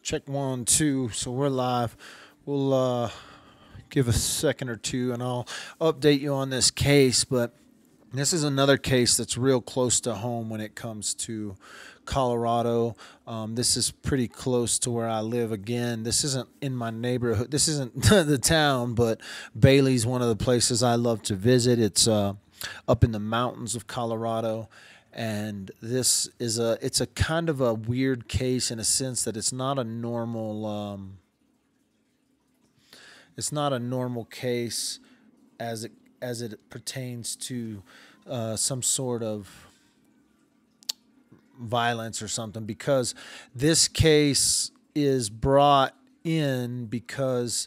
Check 1, 2. So we're live. We'll give a second or two and I'll update you on this case. But this is another case that's real close to home when it comes to Colorado. This is pretty close to where I live. Again, this isn't in my neighborhood. This isn't the town, but Bailey's one of the places I love to visit. It's up in the mountains of Colorado. And this is it's a kind of a weird case in a sense that it's not a normal case as it pertains to some sort of violence or something, because this case is brought in because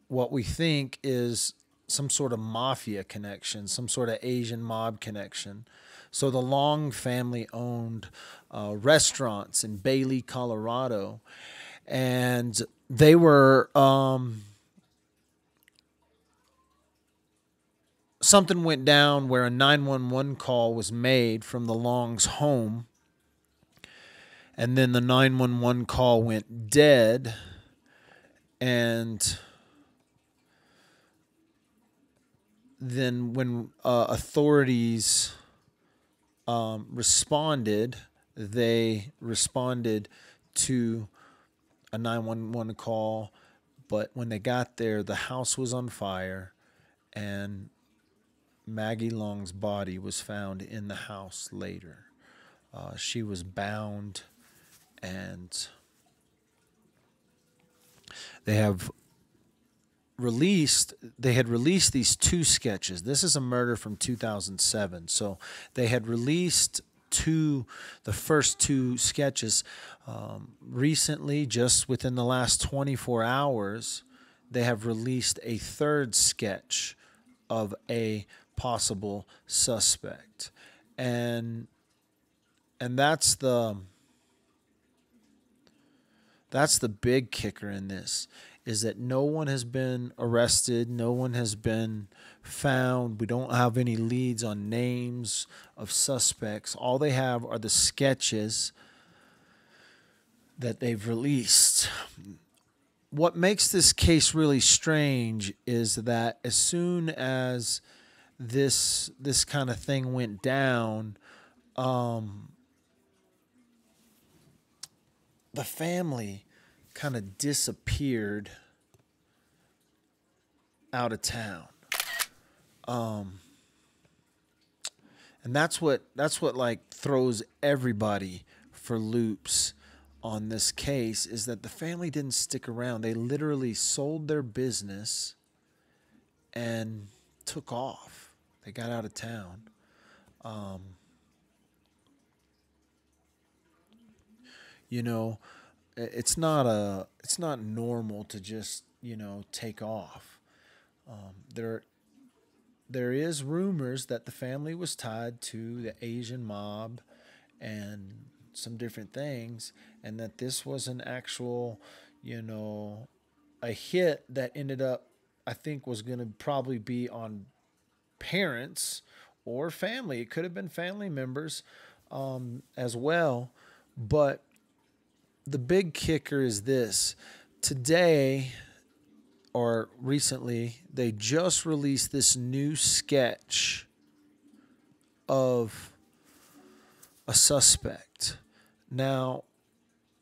what we think is some sort of mafia connection, some sort of Asian mob connection. So the Long family owned restaurants in Bailey, Colorado, and they were something went down where a 911 call was made from the Long's home, and then the 911 call went dead, and then when authorities responded, they responded to a 911 call, but when they got there, the house was on fire, and Maggie Long's body was found in the house later. She was bound, and they had released these two sketches. This is a murder from 2007. So they had released the first two sketches recently. Just within the last 24 hours, they have released a third sketch of a possible suspect. And that's the big kicker in this, is that no one has been arrested, no one has been found. We don't have any leads on names of suspects. All they have are the sketches that they've released. What makes this case really strange is that as soon as this kind of thing went down, the family kind of disappeared out of town. And that's what like throws everybody for loops on this case, is that the family didn't stick around. They literally sold their business and took off. They got out of town. You know, it's not normal to just, take off. There is rumors that the family was tied to the Asian mob and some different things, and that this was an actual, a hit that ended up, I think, was going to probably be on parents or family. It could have been family members as well. But the big kicker is this. Today, or recently, they just released this new sketch of a suspect. Now,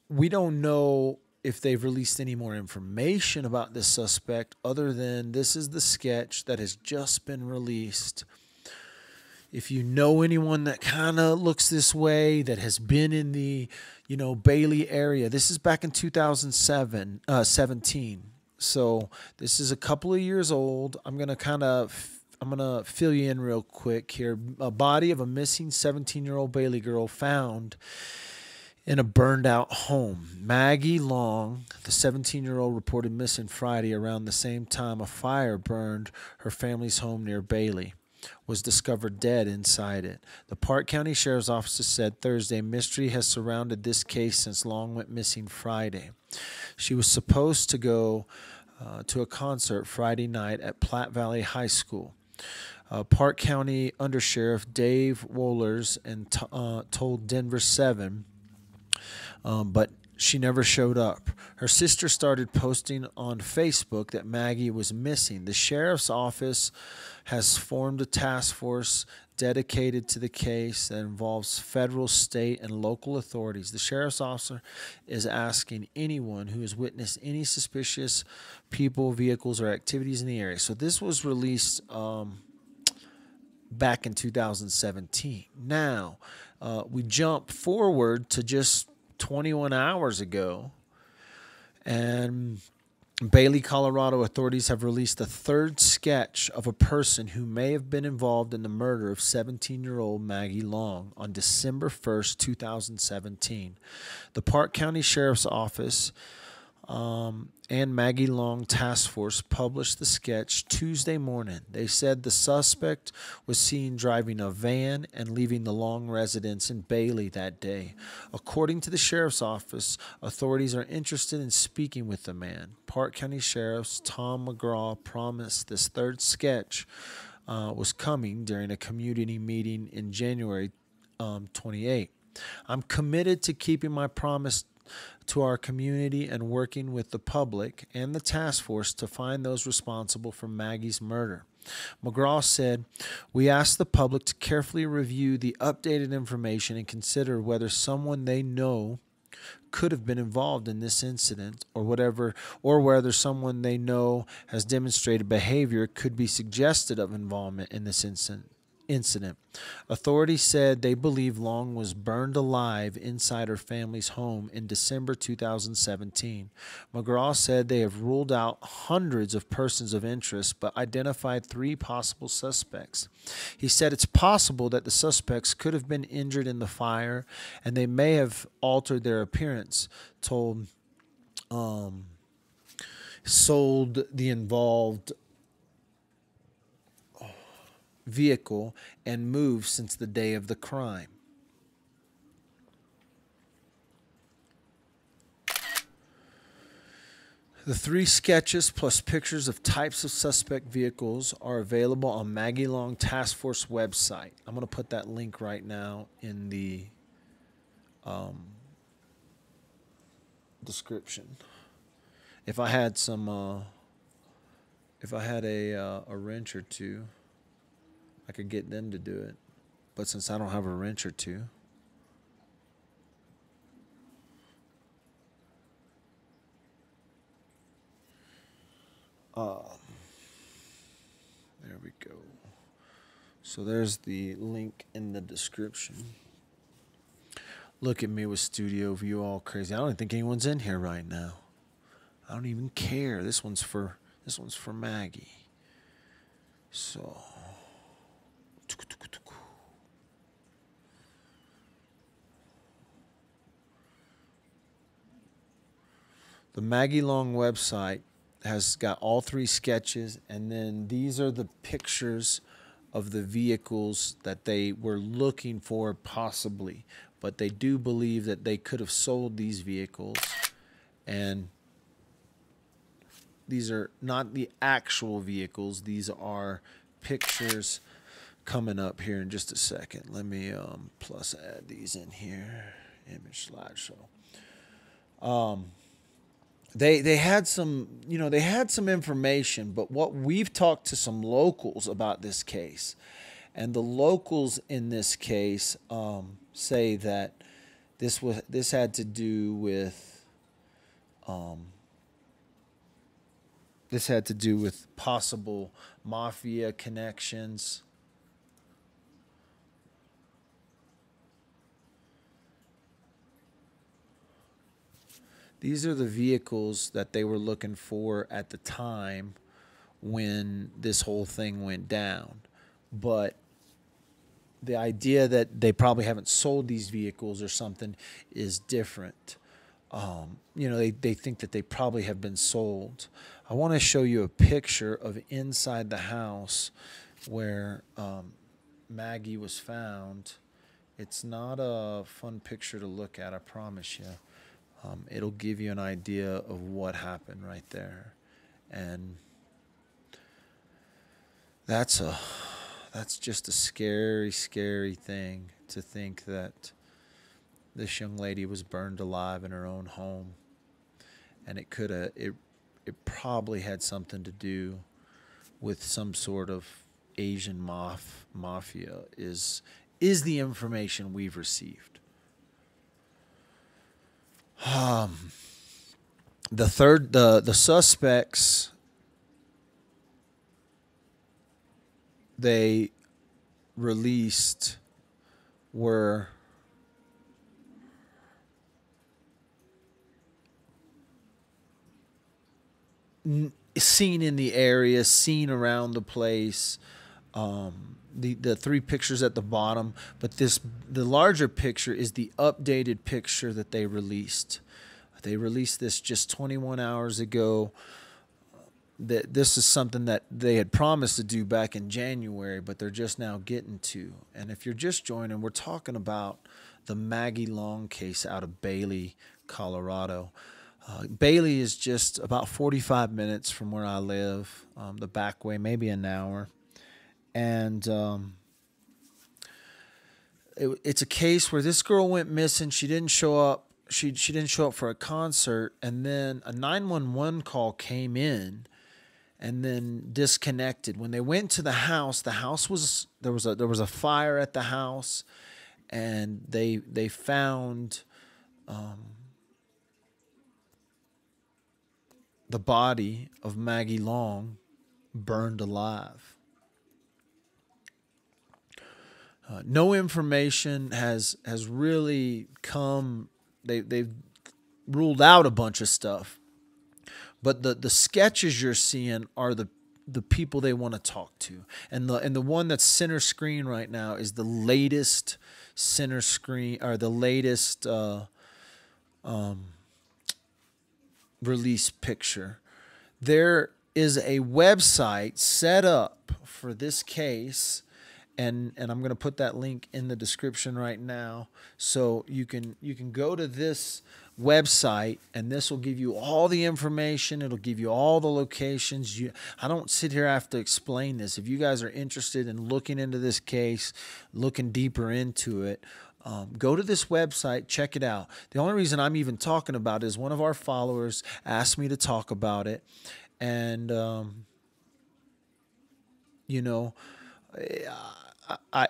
we don't know if they've released any more information about this suspect other than this is the sketch that has just been released. If you know anyone that kind of looks this way, that has been in the, Bailey area, this is back in 2017. So this is a couple of years old. I'm going to fill you in real quick here. A body of a missing 17-year-old Bailey girl found in a burned out home. Maggie Long, the 17-year-old, reported missing Friday around the same time a fire burned her family's home near Bailey. Was discovered dead inside it. The Park County Sheriff's Office said Thursday mystery has surrounded this case since Long went missing Friday. She was supposed to go to a concert Friday night at Platte Valley High School. Park County Undersheriff Dave Wohlers told Denver 7, but She never showed up. Her sister started posting on Facebook that Maggie was missing. The sheriff's office has formed a task force dedicated to the case that involves federal, state, and local authorities. The sheriff's officer is asking anyone who has witnessed any suspicious people, vehicles, or activities in the area. So this was released back in 2017. Now, we jump forward to just 21 hours ago, and Bailey, Colorado authorities have released a third sketch of a person who may have been involved in the murder of 17-year-old Maggie Long on December 1st, 2017. The Park County Sheriff's Office and Maggie Long Task Force published the sketch Tuesday morning. They said the suspect was seen driving a van and leaving the Long residence in Bailey that day. According to the Sheriff's Office, authorities are interested in speaking with the man. Park County Sheriff's Tom McGraw promised this third sketch was coming during a community meeting in January 28. I'm committed to keeping my promise to our community and working with the public and the task force to find those responsible for Maggie's murder. McGraw said, "We ask the public to carefully review the updated information and consider whether someone they know could have been involved in this incident or whether someone they know has demonstrated behavior could be suggested of involvement in this incident. Authorities said they believe Long was burned alive inside her family's home in December 2017. McGraw said they have ruled out hundreds of persons of interest but identified 3 possible suspects. He said it's possible that the suspects could have been injured in the fire and they may have altered their appearance, sold the involved vehicle and moved since the day of the crime. The 3 sketches plus pictures of types of suspect vehicles are available on Maggie Long Task Force website. I'm going to put that link right now in the description. If I had a wrench or two, I could get them to do it. But since I don't have a wrench or two, there we go. So there's the link in the description. Look at me with studio view all crazy. I don't even think anyone's in here right now. I don't even care. This one's for Maggie. So the Maggie Long website has got all 3 sketches, and then these are the pictures of the vehicles that they were looking for possibly, but they do believe that they could have sold these vehicles, and these are not the actual vehicles. These are pictures coming up here in just a second. Let me plus add these in here. Image slideshow. They had some, they had some information, but what we've talked to some locals about this case, and the locals in this case say that this had to do with possible mafia connections. These are the vehicles that they were looking for at the time when this whole thing went down. But the idea that they probably haven't sold these vehicles or something is different. They think that they probably have been sold. I want to show you a picture of inside the house where Maggie was found. It's not a fun picture to look at, I promise you. It'll give you an idea of what happened right there. And that's just a scary, scary thing to think that this young lady was burned alive in her own home, and it probably had something to do with some sort of Asian mafia is the information we've received. The suspects, they released were seen in the area, seen around the place. The three pictures at the bottom, but the larger picture is the updated picture that they released. They released this just 21 hours ago. That this is something that they had promised to do back in January, but they're just now getting to. And if you're just joining, we're talking about the Maggie Long case out of Bailey, Colorado. Bailey is just about 45 minutes from where I live, the back way, maybe an hour. And it's a case where this girl went missing. She didn't show up. She didn't show up for a concert, and then a 911 call came in, and then disconnected. When they went to the house was there was a fire at the house, and they found the body of Maggie Long burned alive. No information has really come. They've ruled out a bunch of stuff, but the sketches you're seeing are the people they want to talk to, and the one that's center screen right now is the latest center screen, or the latest release picture. There is a website set up for this case. And I'm going to put that link in the description right now, so you can go to this website, and this will give you all the information. It'll give you all the locations. I don't sit here, I have to explain this. If you guys are interested in looking into this case, looking deeper into it, go to this website, check it out. The only reason I'm even talking about it is one of our followers asked me to talk about it, and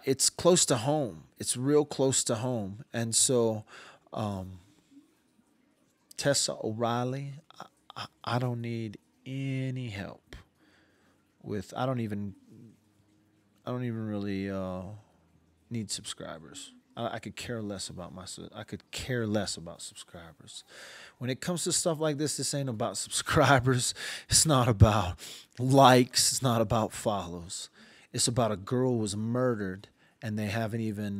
it's close to home. It's real close to home. And so Tessa O'Reilly, I don't need any help with, I don't even really need subscribers. I could care less about subscribers. When it comes to stuff like this ain't about subscribers. It's not about likes. It's not about follows. It's about a girl was murdered, and they haven't even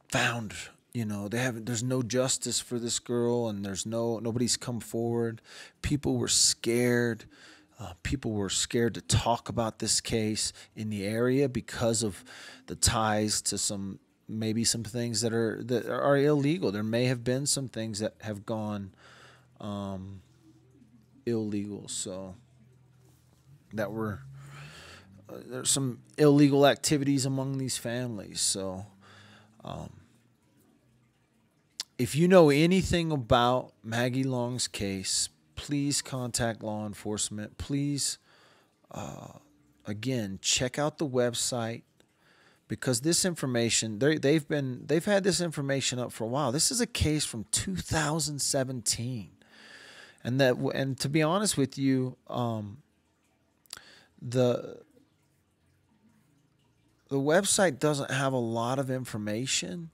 found. There's no justice for this girl, and nobody's come forward. People were scared. People were scared to talk about this case in the area because of the ties to maybe some things that are illegal. There may have been some things that have gone illegal, so that were there's some illegal activities among these families. So if you know anything about Maggie Long's case, please contact law enforcement. Please, again, check out the website, because this information, they've had this information up for a while. This is a case from 2017, and to be honest with you, the website doesn't have a lot of information.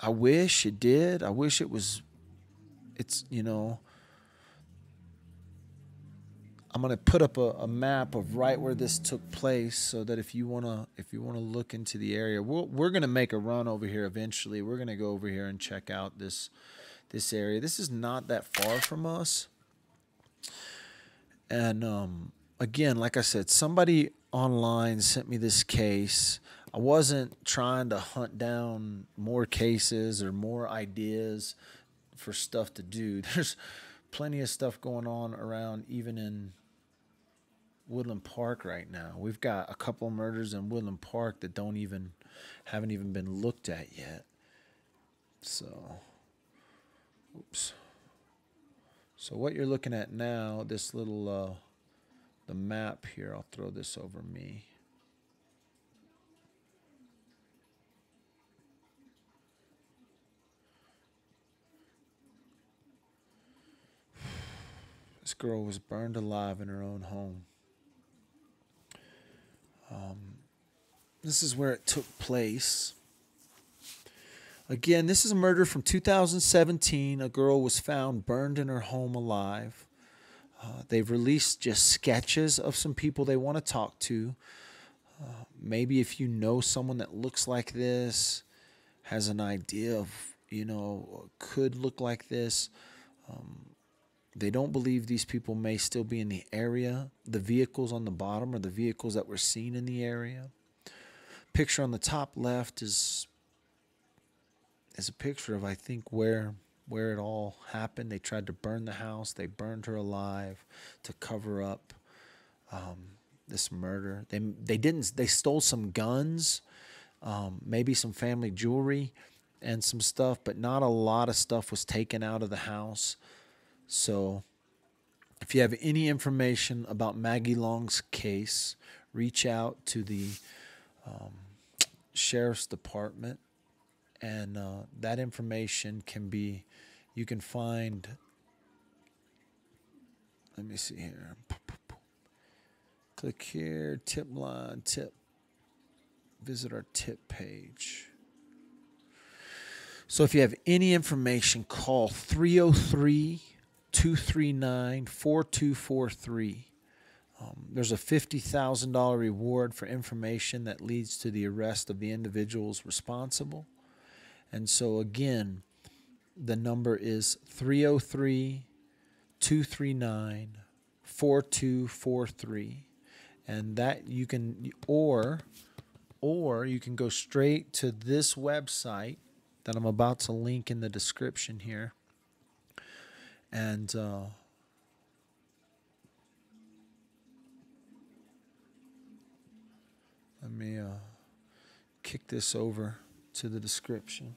I wish it did. I wish it was. I'm gonna put up a map of right where this took place, so that if you wanna look into the area, we're gonna make a run over here eventually. We're gonna go over here and check out this area. This is not that far from us. And again, like I said, somebody online sent me this case. I wasn't trying to hunt down more cases or more ideas for stuff to do. There's plenty of stuff going on around, even in Woodland Park right now. We've got a couple of murders in Woodland Park that haven't even been looked at yet. So, oops. So what you're looking at now, this little the map here, I'll throw this over me. This girl was burned alive in her own home. This is where it took place. Again, this is a murder from 2017. A girl was found burned in her home alive. They've released just sketches of some people they want to talk to. Maybe if you know someone that looks like this, has an idea of, could look like this. They don't believe these people may still be in the area. The vehicles on the bottom are the vehicles that were seen in the area. Picture on the top left is a picture of, I think, where it all happened. They tried to burn the house. They burned her alive to cover up this murder. They stole some guns, maybe some family jewelry and some stuff, but not a lot of stuff was taken out of the house. So if you have any information about Maggie Long's case, reach out to the Sheriff's Department, and that information you can find, let me see here. Click here, tip line, visit our tip page. So if you have any information, call 303-239-4243. There's a $50,000 reward for information that leads to the arrest of the individuals responsible. And so again, the number is 303-239-4243. And that you can, or you can go straight to this website that I'm about to link in the description here. And let me kick this over to the description.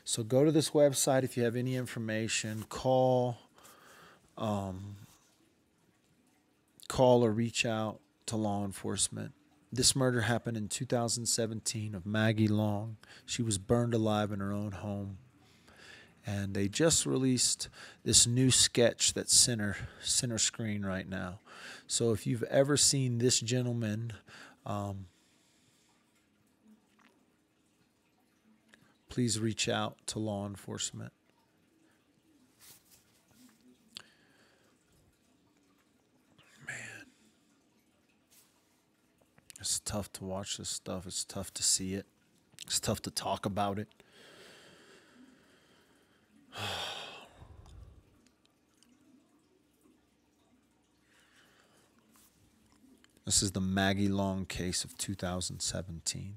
So go to this website if you have any information. Call or reach out to law enforcement. This murder happened in 2017 of Maggie Long. She was burned alive in her own home. And they just released this new sketch that's center screen right now. So if you've ever seen this gentleman, please reach out to law enforcement. Man, it's tough to watch this stuff. It's tough to see it. It's tough to talk about it. This is the Maggie Long case of 2017.